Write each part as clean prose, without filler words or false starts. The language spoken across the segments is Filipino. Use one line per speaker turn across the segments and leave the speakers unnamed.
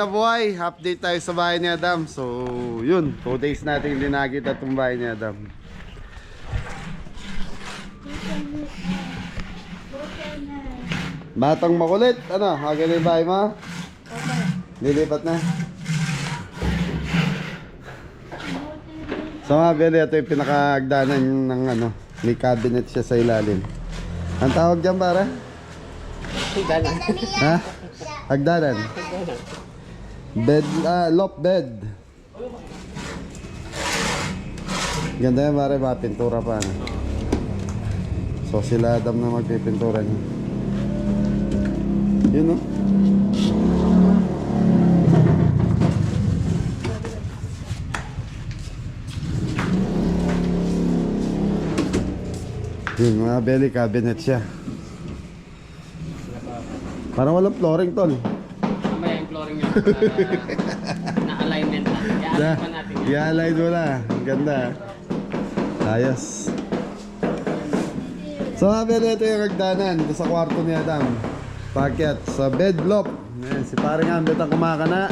kinabuhay, update tayo sa bahay ni Adam. So yun, 2 days natin hindi nakita itong bahay ni Adam. Batang makulit, ano, hagin yung bahay mo? Lilipat na. So mga beli, ito yung pinakagdanan ng ano, may cabinet siya sa ilalim. Ang tawag dyan para?
Hagdanan.
Ha? Hagdanan. Bed, loft bed. Ganda yan pare, mga pintura pa. Ano? So sila Adam na magpipintura niya. Yun no? Yun, mga belly cabinet siya. Parang walang flooring tol.
Mamaya yung flooring nyo na alignment na. I-align pa natin yan.
I-align mo na. Ang ganda. Ayos. So mga belly, ito yung hagdanan. Ito sa kwarto ni Adam. Packet sa bed loft. Ayan, si paring Ambet ang kumakana.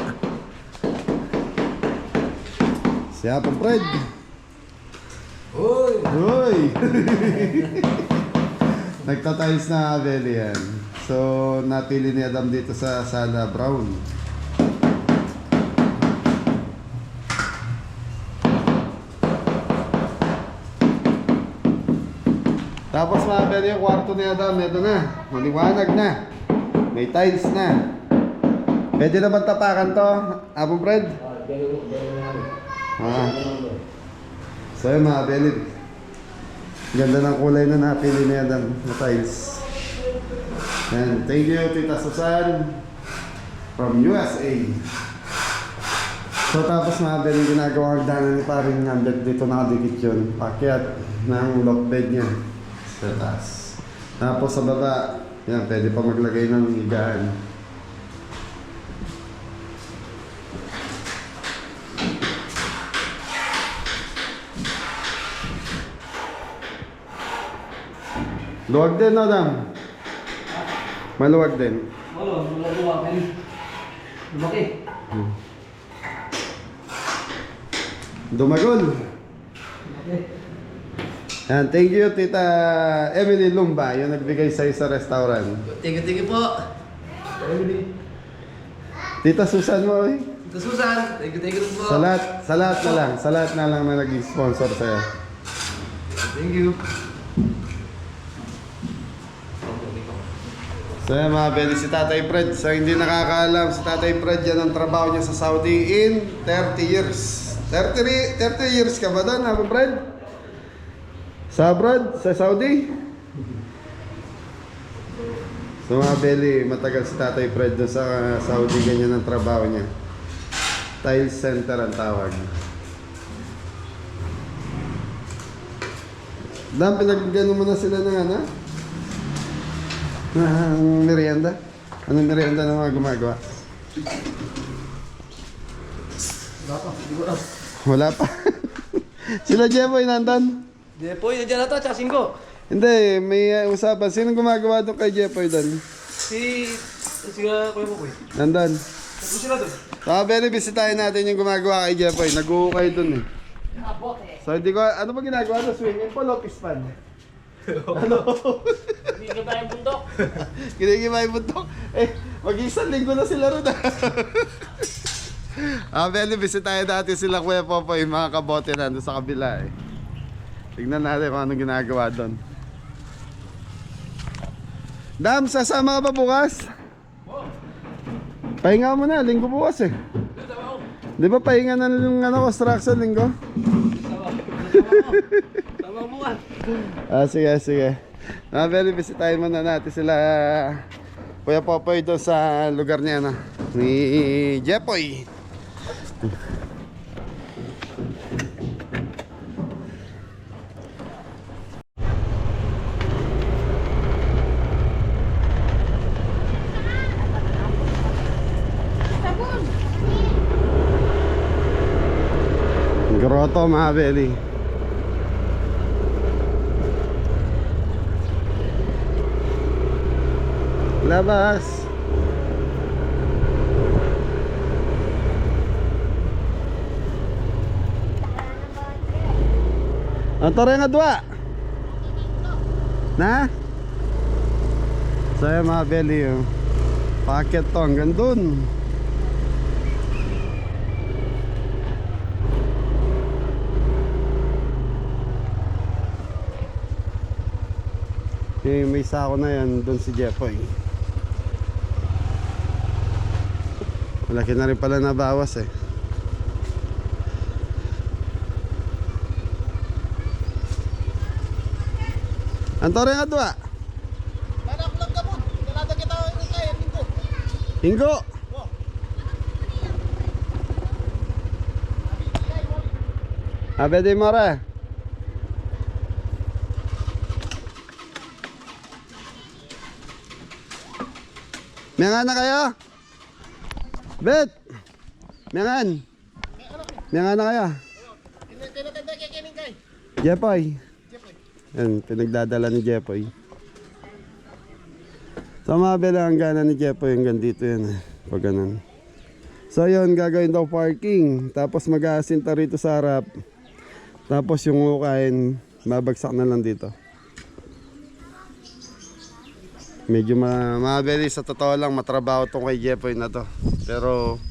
Si Apong Fred.
Uy!
Uy! Nagtatiles na belly yan. So napili ni Adam dito sa sala brown. Tapos mga belly, yung kwarto ni Adam, ito na, maliwanag na. May tiles na. Pwede na bang tapakan to, Apong Fred? So yun mga belly, ganda ng kulay na napili ni Adam na tiles. And thank you Tita Susan from USA. So tapos mga belly, ginagawa hagdanan ni paring Ambet dito, nakadikit yun. Pakyat ng loft bed niya sa taas. Tapos sa baba, yan, pwede pa maglagay ng higaan. Luwag din, Adam. Maluwag din.
Maluwag. Lumaki.
Dumagol. Yan, thank you Tita Emily Lumba, yung nagbigay sa'yo sa restaurant.
Thank you po. Emily.
Tita Susan mo, eh.
Ito Susan. Thank you po.
Sa lahat na lang na nag-sponsor sa'yo.
Thank you.
So yan mga belly, si Tatay Fred. So hindi nakakaalam, si Tatay Fred yan ang trabaho niya sa Saudi in 30 years. 30 years ka ba doon, Apong Fred? Sa abroad? Sa Saudi? So mga belly, matagal si Tatay Fred doon sa Saudi, ganyan ang trabaho niya. Tile center ang tawag. Dam, pinag-gano mo na sila ng ano? Ang merienda? Anong merienda na mga gumagawa? Wala pa. Sila Jeboy nandun?
Jepoy, nandiyan na to. Tsaka Singgo.
Hindi, may usapan. Sino gumagawa doon kay Jeboy doon?
Si Kuya Bukoy.
Nandun.
Tapos sila doon.
Very bisitahin natin yung gumagawa kay Jeboy. Nag-uukay doon eh. So hindi ko, ano ba ginagawa doon? Swimming pool o pispan? Ano?
Gigiba yung bundok.
Kinikiba yung bundok. Eh, mag-isang linggo na sila ron. Very bisitahin natin sila Kuya Popoy, mga kabote nandun sa kabila eh. Tignan natin kung anong ginagawa doon. Dam, sasama ka ba bukas? Pahinga mo na, linggo bukas eh. Di ba pahinga na yung construction linggo?
Tama buwan.
Sige. Very bisitahin muna natin sila Kuya Popoy doon sa lugar niya na ni Jepoy. Grotto mga belly. Labas. Ang tore nga dua. Na? So yan mga belly, oh. Packet to hanggang dun. May sako na yan dun si Jepoy. Malaki na rin pala nabawas eh. Antore nga dua.
Anak lang kapon. Kalada kita ni kaya Minggo.
Hinggo. Abede mara. Miangan na kayo? Bet. Miangan. Miangan na kayo?
Tinatanda kay Kening kay.
Jepoy. Yan, pinagdadala ni Jepoy. So mabela ang gana ni Jepoy hanggang dito yan eh. Pag ganun. So yun, gagawin daw parking. Tapos mag-aasinta rito sa harap. Tapos yung ukain, babagsak na lang dito. Medyo mabeli sa totoo lang, matrabaho tong kay Jepoy na to. Pero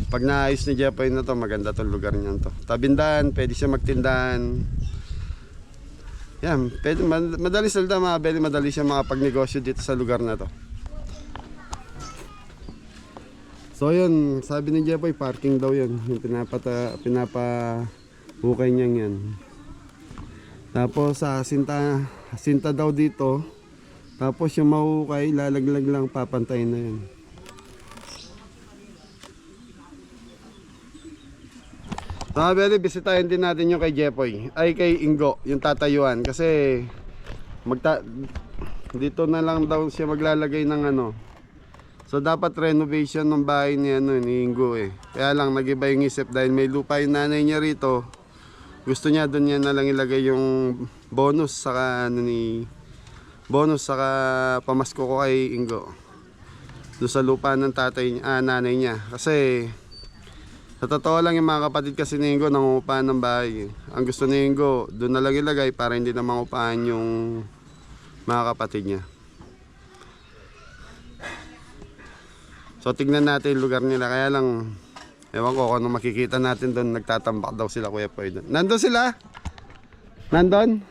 pag naayos ni Jepoy na to, maganda tong lugar niyan to. Tabindahan, pwede siya magtindahan. Yan, pwede, madali salda mga beli, madali siya makapagnegosyo dito sa lugar na to. So yun, sabi ni Jepoy, parking daw yun. Yung pinapahukay niya yan. Tapos sinta daw dito. Tapos yung mahukay, lalaglag lang, papantayin na yun. Mga beli, bisitahin din natin yung kay Jepoy. Ay kay Ingo, yung tatayuan. Kasi dito na lang daw siya maglalagay ng ano. So dapat renovation ng bahay ni Ingo eh. Kaya lang nag-iba yung isip dahil may lupa yung nanay niya rito. Gusto niya doon niya na lang ilagay yung bonus saka pamasko ko kay Ingo. Doon sa lupa ng nanay niya. Kasi sa totoo lang yung mga kapatid kasi ni Ingo nangungupahan ng bahay. Ang gusto ni Ingo, doon na lang ilagay para hindi na mangupahan yung mga kapatid niya. So tignan natin yung lugar nila. Kaya lang, ewan ko kung ano makikita natin doon. Nagtatambak daw sila Kuya Poy doon. Nandun sila? Nandun?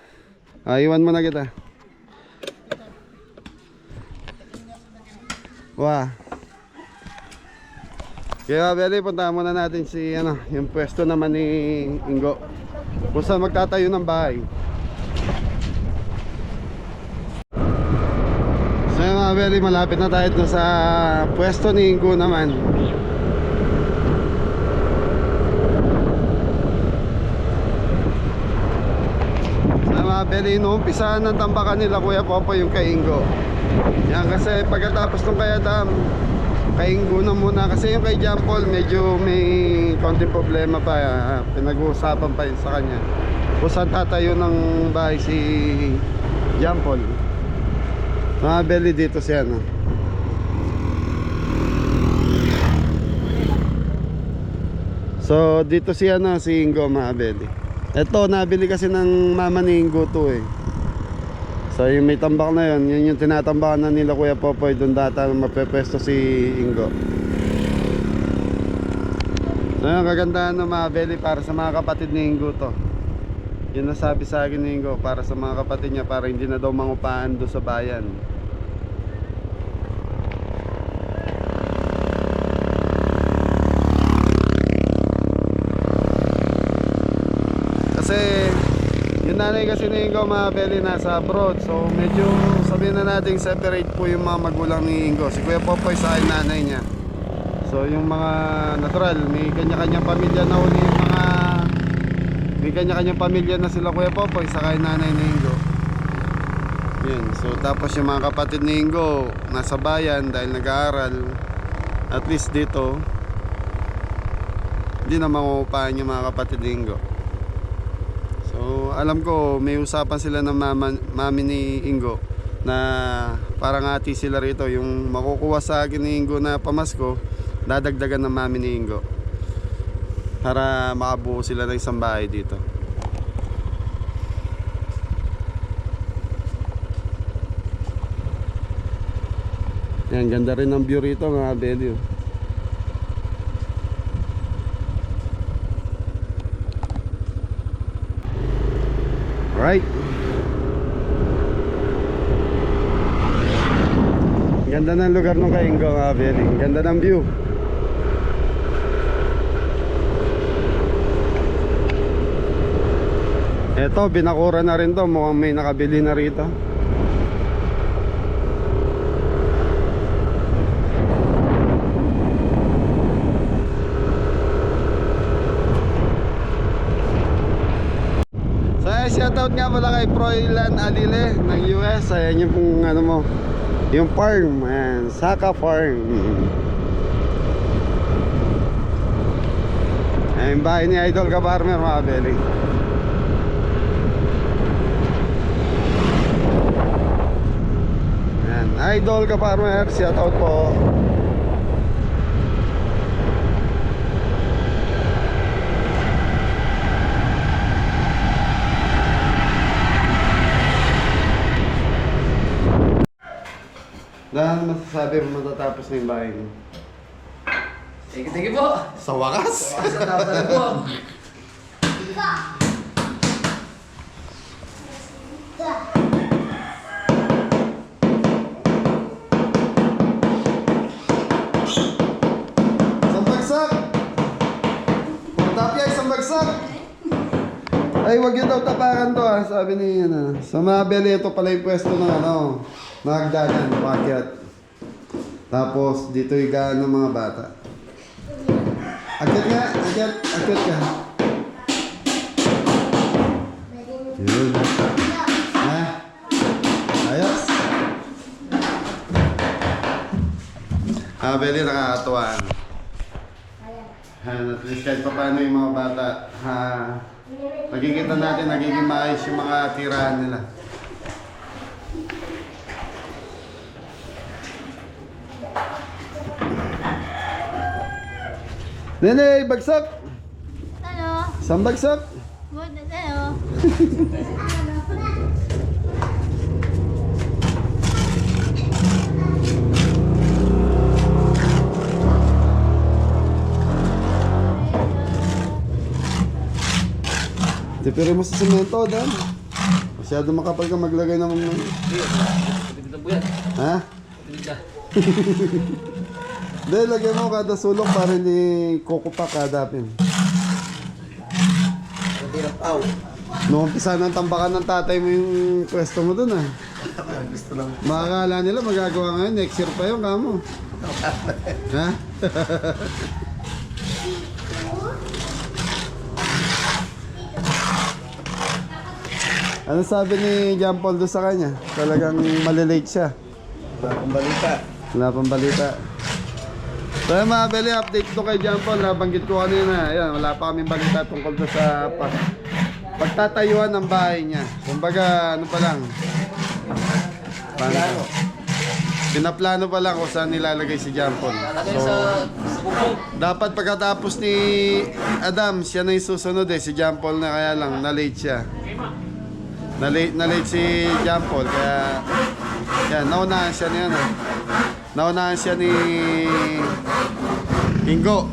Iwan mo na kita. Wah. Kaya Beli, puntahan muna natin si yung pwesto naman ni Ingo. Kung saan magtatayo ng bahay. So mga Beli, malapit na tayo dun sa pwesto ni Ingo naman. So mga Beli, inuumpisahan ng tambakan nila Kuya Popo yung kay Ingo. Yan kasi pagkatapos ng kay Adam, kay Ingo na muna kasi yung kay John Paul medyo may konting problema pa, pinag-uusapan pa yun sa kanya kung saan tatayo ng bahay si John Paul. Mga Beli, dito siya so dito siya si Ingo mga Beli. Ito nabili kasi ng mama ni Ingo to eh. So yung may tambak na yun, yun yung tinatambakan na nila Kuya Popoy. Doon data mapepwesto si Ingo. So yung kagandahan ng mga Beli para sa mga kapatid ni Ingo to. Yun nasabi sa akin ni Ingo, para sa mga kapatid niya, para hindi na daw mangupahan doon sa bayan. Kasi yung nanay kasi ni Ingo mga Beli nasa abroad. So medyo sabihin na natin separate po yung mga magulang ni Ingo. Si Kuya Popoy sa akin nanay niya. So yung mga natural, may kanya-kanyang pamilya na uli yung mga may kanya-kanyang pamilya na sila Kuya Popoy sa akin nanay ni Ingo. Yan. So tapos yung mga kapatid ni Ingo nasa bayan dahil nag-aaral. At least dito hindi na mangupahan yung mga kapatid ni Ingo. So alam ko may usapan sila ng mami ni Ingo na parang ati sila rito. Yung makukuha sa akin ni Ingo na pamasko, dadagdagan ng mami ni Ingo para makabuo sila ng isang bahay dito. Yan, ganda rin ng view rito mga Belly. Alright. Ganda ng lugar ng Kaingo mga Belly. Ganda ng view. Eto, binakura na rin to. Mukhang may nakabili na rito. So, shoutout nga pala kay Froilan Alile ng US. Ayan yung pong ano mo, yung farm. Ayan, Saka Farm. Ayan yung bahay ni Idol Ka Farmer mga Belly. Idol Ka Farmer, shout out po. Dahil masasabi mo matatapos na yung bahay mo?
Sige po.
Sa wakas?
Sa tapos na po.
Ay, wag yun daw tapakan to sabi ni ano. Sa mga Belly, ito pala yung pwesto ng ano, magdanan, pakyat. Tapos dito yung gaan ng mga bata. Akyat nga, akyat ka. Yun. Ha? Ayos. Belly, nakakatuwa. At least kahit pa paano yung mga bata, nakikita natin nagiging maayos yung mga tirahan nila. Nene, bagsak!
Hello.
Saan bagsak?
Good na sa'yo.
Tipiri mo sa semento, Dan. Masyado makapal ka maglagay ng mga...
Patibid na po yan.
Ha?
Patibid na.
Dahil lagyan mo kada sulok para hindi kukupak kada pin.
Patibid na.
Noong umpisa ng tambakan ng tatay mo yung pwesto mo dun
Gusto lang.
Makakala nila magagawa ngayon, next year pa yung kamo. Ha? Ano sabi ni John Paul doon sa kanya? Talagang malilate siya.
Wala akong balita.
Wala pang balita. So yung mga Belly, update to kay John Paul. Nabanggit ko kanina. Ayan, wala pa kaming balita tungkol doon sa pagtatayuan ng bahay niya. Kumbaga, ano pa lang. Paano? Pinaplano pa lang kung saan nilalagay si John Paul.
Lagay sa bubong.
Dapat pagkatapos ni Adam, siya na yung susunod si John Paul na, kaya lang, na-late siya. Na-late si John Paul, kaya yan, naunahan siya niyan. Naunahan siya ni Ingo.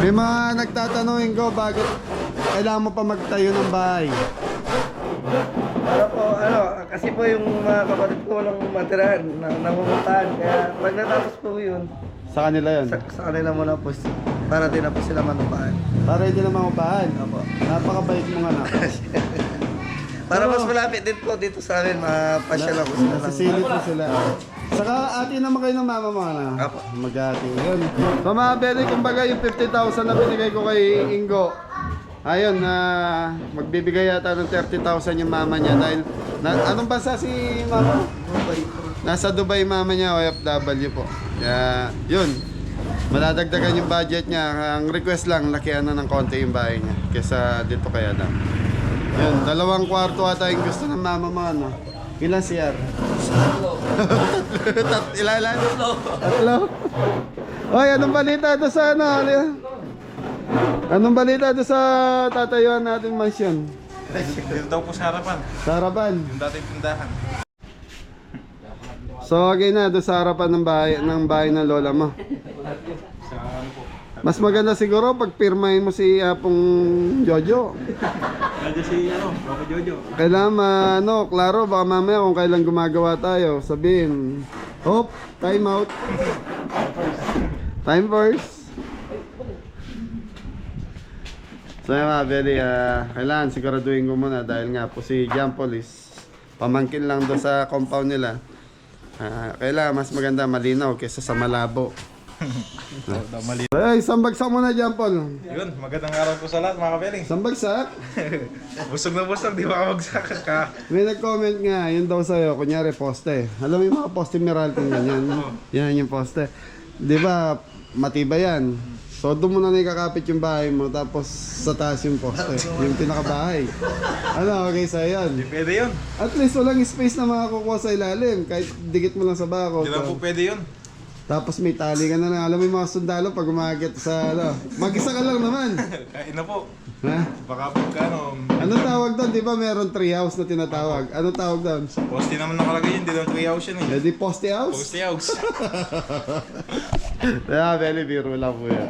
May mga nagtatanong, Ingo, bakit kailangan mo pa magtayo ng bahay?
Kasi po yung mga kapatid ko ng matirahan, nangungupahan. Kaya pag natapos po yun,
Sa kanila yun?
sa kanila muna po, para din na po sila manupahan.
Para hindi na mangupahan.
Opo.
Napakabait mo nga na.
Para mas malapit din po dito sa amin, mapasyal ako sila lang.
Nasisilip mo sila. Saka ati naman kayo ng mama mo na.
Apo.
Mag-ati. Yun. So mga Belly, kumbaga yung 50,000 na binigay ko kay Ingo. Ayun, magbibigay yata ng 30,000 yung mama niya dahil anong bansa si mama? Nasa Dubai mama niya, OFW po. Kaya, yun. Madadagdagan yung budget niya. Ang request lang, lakihan na ng konti yung bahay niya kesa dito kay Adam. Yun, 2 kwarto ata yung gusto ng mama mo, ano? Ilan CR? Ilan? Tatlo. Oy, anong balita doon sa ano? Anong balita doon sa tatayuan natin mansion?
Dito daw po sa harapan,
Sa harapan.
yung dating tindahan.
So, again na, doon sa harapan ng bahay ng lola mo. Mas maganda siguro pag pirmahin mo si Apong Jojo.
Nandiyan si, Papa Jojo.
Kailangan, klaro, baka mamaya kung kailan gumagawa tayo, sabihin, hop, time out. Time first. So yun mga Beli, kailangan siguraduhin ko muna dahil nga po si John Paul is pamangkin lang doon sa compound nila. Kailangan mas maganda malinaw kaysa sa malabo. Ay, isang bagsak muna John Paul.
Yun, magandang araw po sa lahat mga kabeling.
Isang bagsak.
Busog na busog, di ba kabagsak ka?
May nag-comment nga, yun daw sa'yo, kunyari poste. Alam mo yung mga poste Meralco ganyan? Yan yung poste. Di ba, matibay yan. So doon mo na ikakapit yung bahay mo, tapos sa taas yung poste, yung pinakabahay. Ano, okay sa'yo yan?
Hindi pwede yun.
At least walang space na makakukuha sa ilalim, kahit dikit mo lang sa bako.
Hindi na po pwede yun.
Tapos may tali ka na lang. Alam mo yung mga sundalo pag umakyat sa mag-isa ka lang naman.
Kain na po.
Ha?
Baka po ka,
Anong tawag doon? Di ba meron tree house na tinatawag? Anong tawag doon?
Poste naman nakalagay yun, hindi naman 3 hours yun eh.
Eh di poste house?
Poste house.
Very biro lang po yan.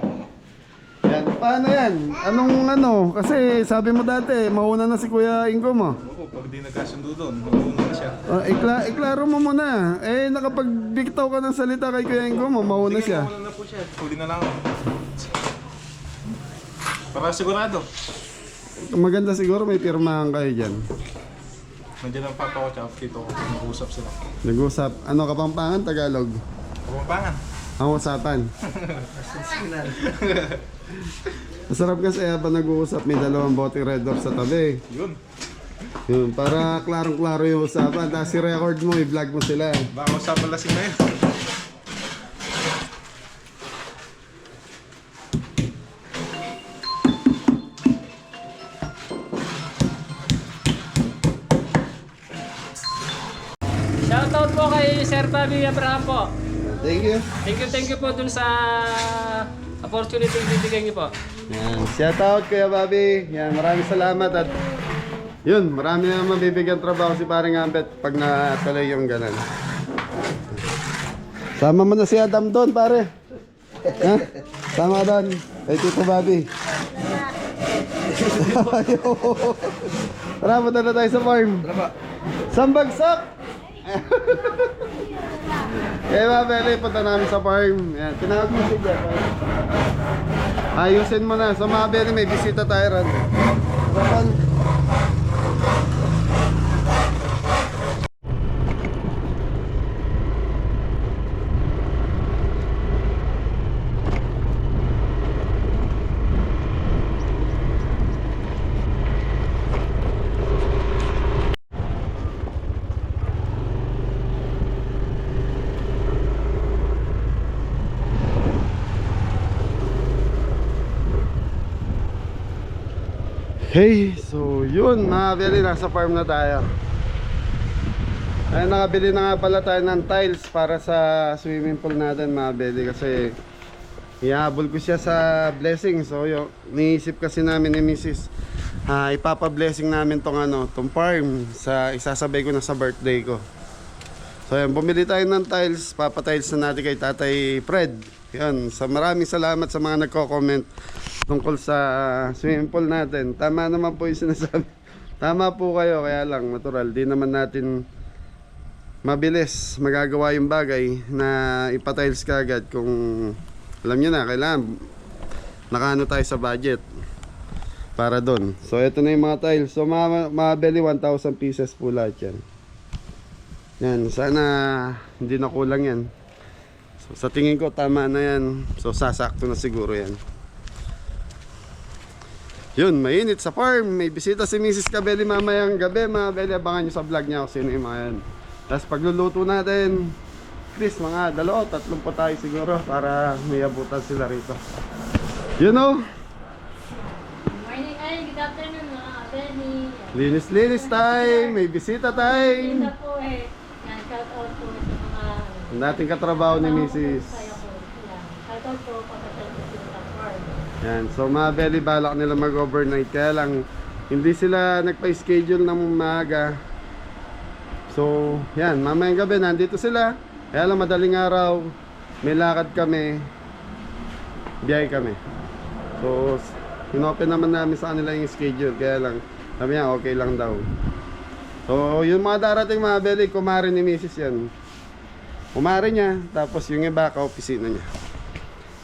Yan, paano yan? Anong Kasi sabi mo dati, mauna na si Kuya Ingo mo.
Oo, pag di nagkasundo doon, mauna na siya.
Iklaro mo muna. Nakapagbigtaw ka ng salita kay Kuya Ingo mo, mauna
Sige,
siya.
mauna na po siya. Huli na lang ako. Para sigurado.
Maganda siguro may pirmahan kayo dyan.
Nandiyan ang papa ko tsaka tito ko. Nag-uusap sila.
Nag-usap. Ano, Kapampangan, Tagalog?
Kapampangan.
Ang usapan. Masarap kasi habang nag-uusap, may dalawang bote Red Door sa tabi.
Yun.
Yun, para klarong-klaro yung usapan. Tapos i-record mo, i-vlog mo sila.
Baka usapan lasing na yun.
Shoutout po kay Sir Bobby Abraham po.
Thank you.
Thank you po dun sa opportunity yung bibigyan niyo po.
Yan. Shout out Kuya Bobby. Yan, maraming salamat at yun, marami na mabibigyan trabaho si Paring Ambet pag natuloy yung ganun. Sama mo na si Adam doon, pare. Ha? Sama doon. Kay Tito Bobby. Tara, punta na tayo sa farm. Sambagsak! Kaya mga Beli, punta namin sa farm. Yan, tinawag mo si Jeff. Ayusin mo na. Sa mga Beli, may bisita tayo ron. Rapan. Hey, so yun mga Beli, nasa farm na tayo. Ay, nakabili na nga pala tayo ng tiles para sa swimming pool natin mga Beli, kasi ihahabol ko siya sa blessing. So yun, niisip kasi namin ni Mrs. Ipapa-blessing namin tong farm sa isasabay ko na sa birthday ko. So yan, bumili tayo ng tiles, papatiles na natin kay Tatay Fred. Yan, maraming salamat sa mga nagko-comment tungkol sa swimming pool natin. Tama naman po yung sinasabi. Tama po kayo, kaya lang natural, di naman natin mabilis magagawa yung bagay na ipatiles ka agad kung alam nyo na, kailangan nakaano tayo sa budget para doon. So ito na yung mga tiles. So mga Beli, 1,000 pieces po lahat yan. Yan, sana hindi na kulang yan. So sa tingin ko tama na yan. So sasakto na siguro yan. Yun, mainit sa farm. May bisita si Mrs. Cabelli mamayang gabi. Mga Beli, abangan nyo sa vlog niya kung sino yung mga yan. Tapos pagluluto natin, please mga 2-3 po tayo siguro para may abutan sila rito. You know,
Morning, ay, good afternoon mga Benny.
linis-linis tayo. May bisita tayo.
Ganda po eh. Yan, shout out po sa mga...
Ang dating katrabaho ni Mrs.
Shout out po pagkatapos po sa farm.
Yan, so mga Beli, balak nila mag-overnight. Kaya lang, hindi sila nagpa-schedule ng umaga. So, yan, mamayang gabi, nandito sila. Kaya lang madaling araw, may lakad kami, biyahe kami. So, inopen naman namin sa kanila yung schedule. Kaya lang, sabi niya okay lang daw. So, yung mga darating mga beli, kumari ni Mrs. yan. Kumari niya, tapos yung iba, ka-opisina niya.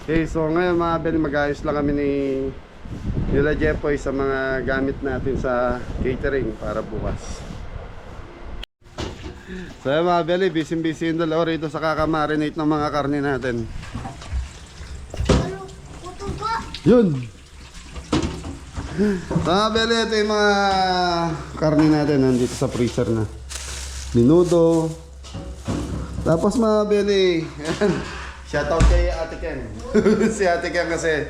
Okay, so ngayon mga beli, mag-ayos lang kami nila Jepoy sa mga gamit natin sa catering para bukas. So yun mga beli, busy yung dalawa rito sa kakamarinate ng mga karne natin. Yun! So mga beli, ito yung mga karne natin nandito sa freezer na. Minudo. Tapos mga beli, shoutout kay Ate Ken. Si Ate Ken kasi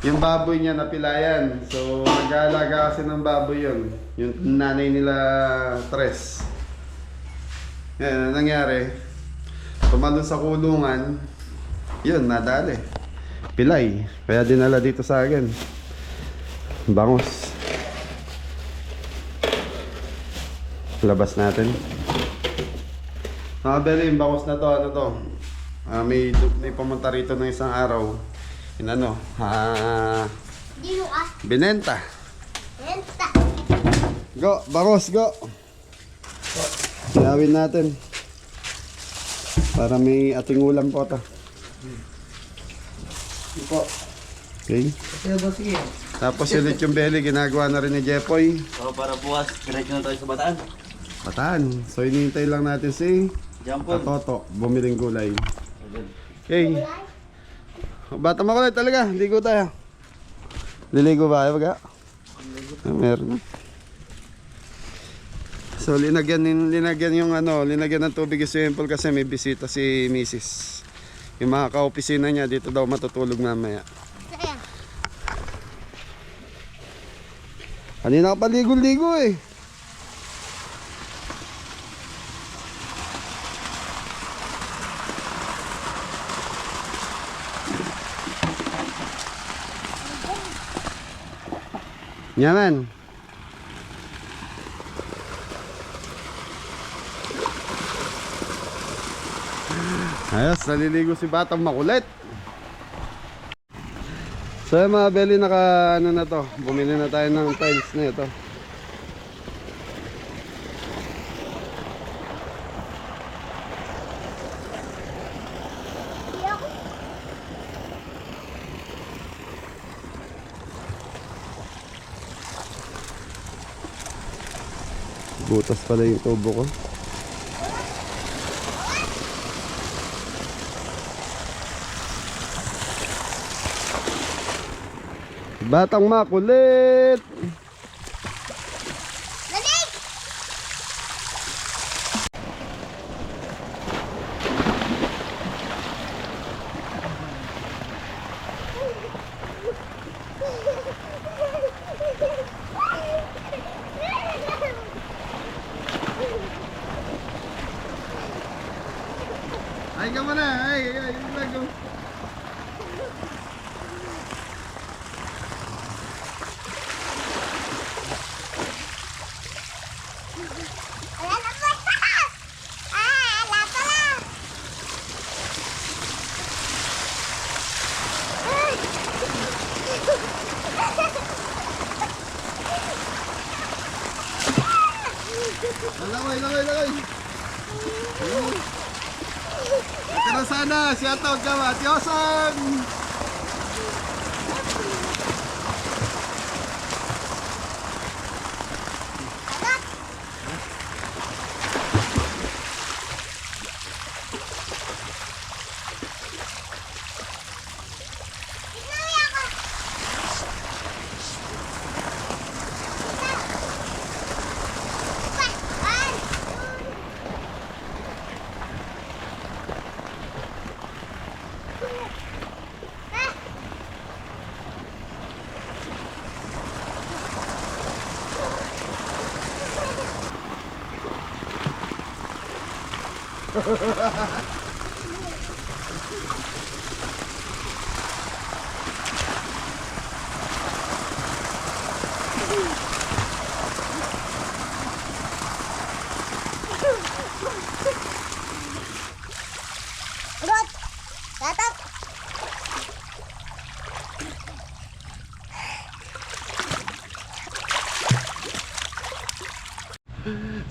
yung baboy niya napilayan. So nag-aalaga kasi ng baboy yun. Yung nanay nila Tres. Yan, ang nangyari, tumalon sa kulungan, yun, nadali. Pilay. Kaya dinala dito sa akin. Bangus. Labas natin. Mga beli, yung bangus na to, ano to? May pumunta rito ng isang araw. Yun ano, binenta. Go, bangus, go! Sinawin natin. Para may ating ulam po ito. Okay. Tapos yung lechong belly, ginagawa na rin ni Jepoy.
So, para bukas, diretso na tayo sa Bataan.
Bataan. So hinihintay lang natin si Toto, bumiling gulay. Okay. Bata makulit talaga, ligo tayo. Liligo ba kayo baga? Meron na. So linagyan yung linagyan ng tubig yung swimming pool kasi may bisita si Mrs. Yung mga ka-opisina niya dito daw matutulog mamaya. Kanina ka pa ligo-ligo eh. Yaman. Ayos, naliligo si Batang makulit. So yung mga beli, naka ano na to, bumili na tayo ng tiles na ito. Butas pala yung tubo ko. Batang makulit. Ay ka muna, ay, lago. Lagay. Tara sana, siya tawag ka ba? Tiyosan!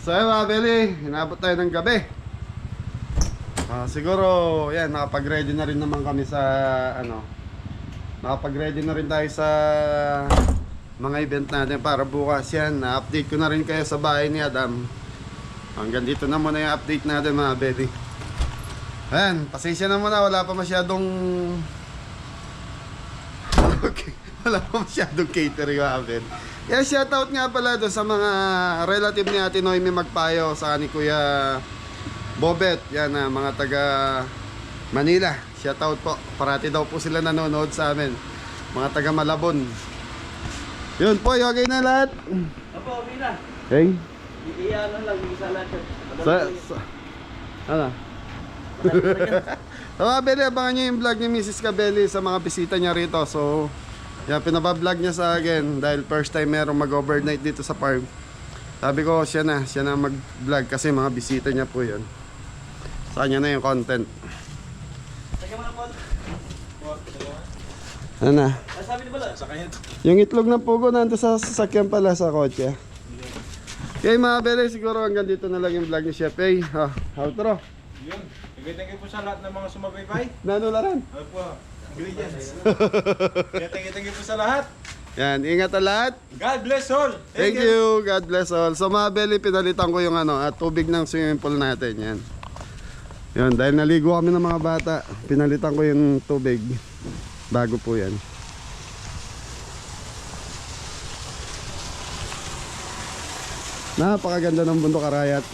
So yun mga Beli, inabot tayo ng gabi. Siguro, yan, nakapag-ready na rin naman kami sa, nakapag-ready na rin tayo sa mga event natin para bukas yan. Na-update ko na rin kayo sa bahay ni Adam. Hanggang dito na muna yung update natin mga Beli. Ayan, pasensya na muna, wala pa masyadong wala pa masyadong catering mga Beli. Yeah, shoutout nga pala doon sa mga relative ni Ate Noemi Magpayo, sa ni Kuya Bobet, yan mga taga Manila. Shoutout po, parati daw po sila nanonood sa amin, mga taga Malabon. Yun po, okay na lahat.
Opo, okay na.
Okay.
Iiyan lang, isa lahat yun.
Ano? So mga Beli, abangan nyo yung vlog ni Mrs. Cabelli sa mga bisita niya rito. So yan, pinabablog niya sa akin dahil first time merong mag-overnight dito sa farm. Sabi ko, siya na mag-vlog kasi mga bisita niya po yun. Sa kanya na yung content.
Lagyan mo ng konti.
Ano na?
Sabi ni Bala.
Sa kanya to.
Yung itlog ng pugo nandun sa sasakyan pala sa kotse. Okay mga Beli, siguro hanggang dito na lang yung vlog ni Chef A. Outro.
Yun. Thank you po sa lahat ng mga sumabaybay.
Nanularan.
Ano po? Ingredients. Thank you po sa lahat.
Yan, ingat ang lahat.
God bless all.
Thank you. God bless all. So mga Beli, pinalitan ko yung tubig ng swimming pool natin. Yan. Yan, dahil naligo kami ng mga bata, pinalitan ko yung tubig. Bago po yan. Napakaganda ng bundok Arayat.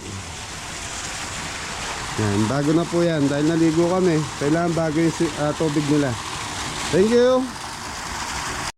Yan, bago na po yan. Dahil naligo kami, kailangan bago yung tubig nila. Thank you.